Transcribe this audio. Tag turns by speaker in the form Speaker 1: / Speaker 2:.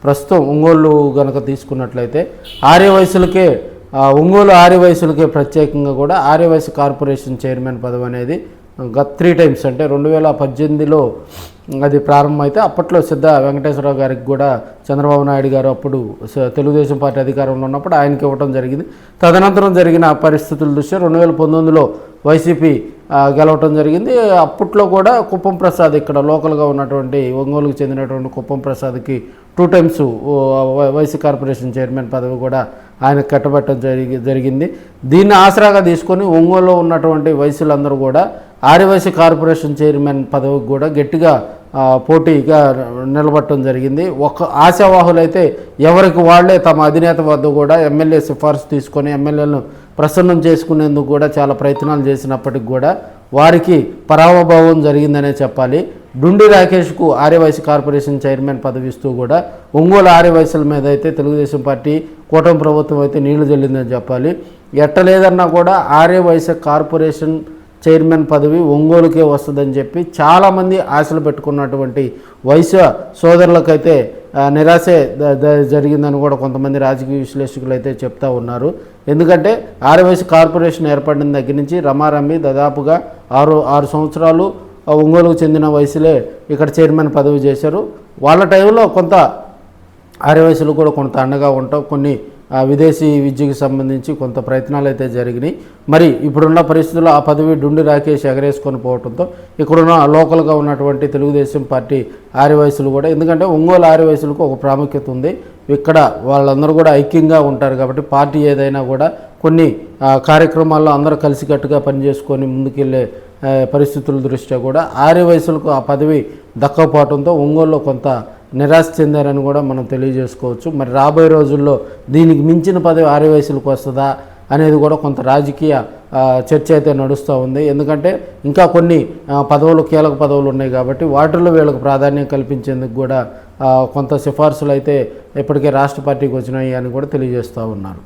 Speaker 1: ప్రస్తుతం ఒంగోలు కనుక తీసుకున్నట్లయితే ఆర్యవైశ్యులకే ఒంగోలు ఆర్యవైశ్యులకే ప్రత్యేకంగా కూడా ఆర్యవైశ్య కార్పొరేషన్ చైర్మన్ పదవి అనేది గత 3 టైమ్స్ అంటే 2018లో అది ప్రారంభమైతే అప్పట్లో సిద్ధ వెంకటేశ్వరరావు గారికి కూడా చంద్రబాబు నాయుడు గారు అప్పుడు తెలుగుదేశం పార్టీ అధికారంలో ఉన్నప్పుడు ఆయనకి ఇవ్వడం జరిగింది. తదనంతరం జరిగిన పరిస్థితుల దృష్ట్యా 2019లో వైసీపీ గెలవటం జరిగింది. అప్పట్లో కూడా కుప్పం ప్రసాద్ ఇక్కడ లోకల్గా ఉన్నటువంటి ఒంగోలుకు చెందినటువంటి Kuppam ప్రసాద్కి 2 times YC corporation chairman పదవి కూడా ఆయనకు కట్టబెట్టడం జరిగింది. దీన్ని ఆసరాగా తీసుకొని ఒంగోలులో ఉన్నటువంటి వైశ్యులందరూ కూడా ఆర్యవైశ్య కార్పొరేషన్ చైర్మన్ పదవికి కూడా గట్టిగా పోటీగా నిలబడటం జరిగింది. ఒక ఆశావాహులైతే ఎవరికి వాళ్లే తమ అధినేత వద్ద కూడా ఎమ్మెల్యే సిఫార్సు తీసుకొని ఎమ్మెల్యేలను ప్రసన్నం చేసుకునేందుకు కూడా చాలా ప్రయత్నాలు చేసినప్పటికి కూడా వారికి పరాభవం జరిగిందనే చెప్పాలి. డుండి రాకేష్కు ఆర్యవైశ్య కార్పొరేషన్ చైర్మన్ పదవి ఇస్తూ కూడా ఒంగోలు ఆర్యవైశ్యుల మీద అయితే తెలుగుదేశం పార్టీ కూటమి ప్రభుత్వం అయితే నీళ్లు జల్లిందని చెప్పాలి. ఎట్టలేదన్నా కూడా ఆర్యవైశ్య కార్పొరేషన్ చైర్మన్ పదవి ఒంగోలుకే వస్తుందని చెప్పి చాలామంది ఆశలు పెట్టుకున్నటువంటి వైశ్య సోదరులకైతే నిరాశే జరిగిందని కూడా కొంతమంది రాజకీయ విశ్లేషకులు అయితే చెప్తా ఉన్నారు. ఎందుకంటే ఆర్యవైశ్య కార్పొరేషన్ ఏర్పడిన దగ్గర నుంచి రమారమి దాదాపుగా 6 సంవత్సరాలు ఒంగోలుకు చెందిన వైశ్యులే ఇక్కడ చైర్మన్ పదవి చేశారు. వాళ్ళ టైంలో కొంత ఆర్యవైశ్యులు కూడా కొంత అండగా ఉంటాం, కొన్ని విదేశీ విద్యకు సంబంధించి కొంత ప్రయత్నాలు అయితే జరిగినాయి. మరి ఇప్పుడున్న పరిస్థితుల్లో ఆ పదవి డుండి రాకేష్ ఎగరేసుకొని పోవడంతో ఇక్కడున్న లోకల్గా ఉన్నటువంటి తెలుగుదేశం పార్టీ ఆర్యవైశ్యులు కూడా, ఎందుకంటే ఒంగోలు ఆర్యవైశ్యులకు ఒక ప్రాముఖ్యత ఉంది, ఇక్కడ వాళ్ళందరూ కూడా ఐక్యంగా ఉంటారు కాబట్టి పార్టీ ఏదైనా కూడా కొన్ని కార్యక్రమాల్లో అందరూ కలిసికట్టుగా పనిచేసుకొని ముందుకెళ్ళే పరిస్థితుల దృష్ట్యా కూడా ఆర్యవైశ్యులకు ఆ పదవి దక్కకపోవడంతో ఒంగోలులో కొంత నిరాశ చెందారని కూడా మనం తెలియజేసుకోవచ్చు. మరి రాబోయే రోజుల్లో దీనికి మించిన పదవి ఆర్యవైశ్యులకు వస్తుందా అనేది కూడా కొంత రాజకీయ చర్చ అయితే నడుస్తూ ఉంది. ఎందుకంటే ఇంకా కొన్ని పదవులు కీలక పదవులు ఉన్నాయి కాబట్టి వాటిల్లో వీళ్ళకు ప్రాధాన్యం కల్పించేందుకు కూడా కొంత సిఫార్సులు అయితే ఇప్పటికే రాష్ట్ర పార్టీకి వచ్చినాయి అని కూడా తెలియజేస్తూ ఉన్నారు.